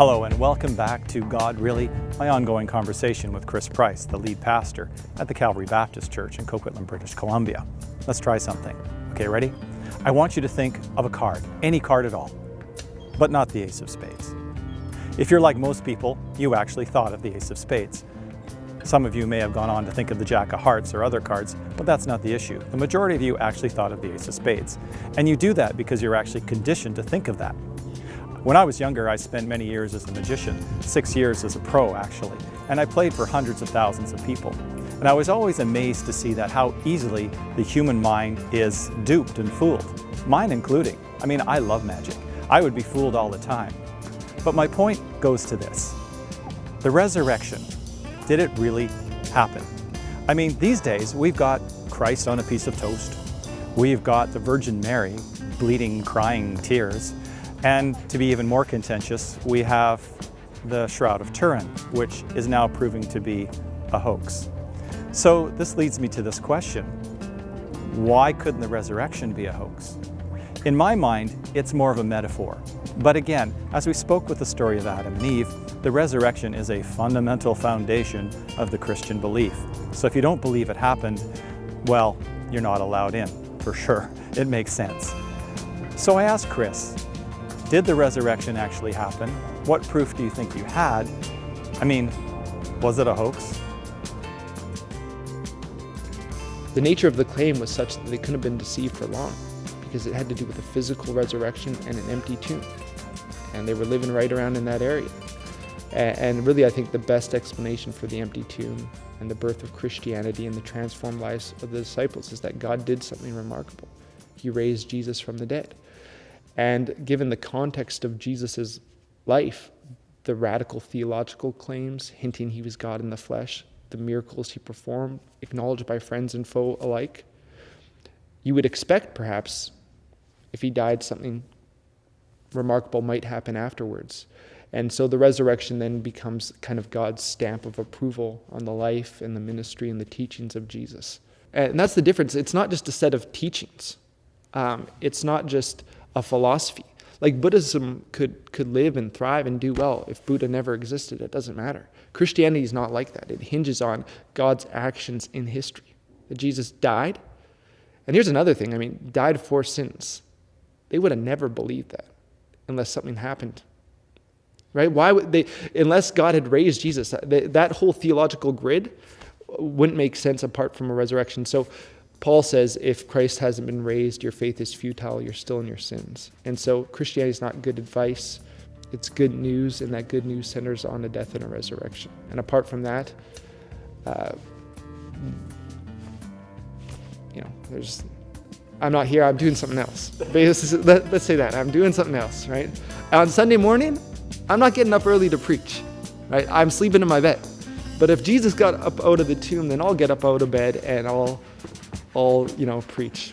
Hello and welcome back to God Really, my ongoing conversation with Chris Price, the lead pastor at the Calvary Baptist Church in Coquitlam, British Columbia. Let's try something. Okay, ready? I want you to think of a card, any card at all, but not the ace of spades. If you're like most people, you actually thought of the ace of spades. Some of you may have gone on to think of the jack of hearts or other cards, but that's not the issue. The majority of you actually thought of the ace of spades. And you do that because you're actually conditioned to think of that. When I was younger, I spent many years as a magician, 6 years as a pro actually, and I played for hundreds of thousands of people. And I was always amazed to see that how easily the human mind is duped and fooled, mine including. I mean, I love magic. I would be fooled all the time. But my point goes to this. The resurrection, did it really happen? I mean, these days we've got Christ on a piece of toast. We've got the Virgin Mary bleeding, crying tears. And to be even more contentious, we have the Shroud of Turin, which is now proving to be a hoax. So this leads me to this question. Why couldn't the resurrection be a hoax? In my mind, it's more of a metaphor. But again, as we spoke with the story of Adam and Eve, the resurrection is a fundamental foundation of the Christian belief. So if you don't believe it happened, well, you're not allowed in, for sure. It makes sense. So I asked Chris, did the resurrection actually happen? What proof do you think you had? I mean, was it a hoax? The nature of the claim was such that they couldn't have been deceived for long because it had to do with a physical resurrection and an empty tomb. And they were living right around in that area. And really, I think the best explanation for the empty tomb and the birth of Christianity and the transformed lives of the disciples is that God did something remarkable. He raised Jesus from the dead. And given the context of Jesus' life, the radical theological claims hinting he was God in the flesh, the miracles he performed, acknowledged by friends and foe alike, you would expect perhaps if he died something remarkable might happen afterwards. And so the resurrection then becomes kind of God's stamp of approval on the life and the ministry and the teachings of Jesus. And that's the difference. It's not just a set of teachings. It's not just a philosophy. Like Buddhism could live and thrive and do well if Buddha never existed. It doesn't matter. Christianity is not like that. It hinges on God's actions in history. That Jesus died. And here's another thing. I mean, died for sins. They would have never believed that unless something happened. Right? Why would they, unless God had raised Jesus, that whole theological grid wouldn't make sense apart from a resurrection. So Paul says, if Christ hasn't been raised, your faith is futile, you're still in your sins. And so Christianity is not good advice, it's good news, and that good news centers on a death and a resurrection. And apart from that, I'm not here, I'm doing something else. Let's say that, I'm doing something else, right? On Sunday morning, I'm not getting up early to preach, right? I'm sleeping in my bed. But if Jesus got up out of the tomb, then I'll get up out of bed and I'll preach.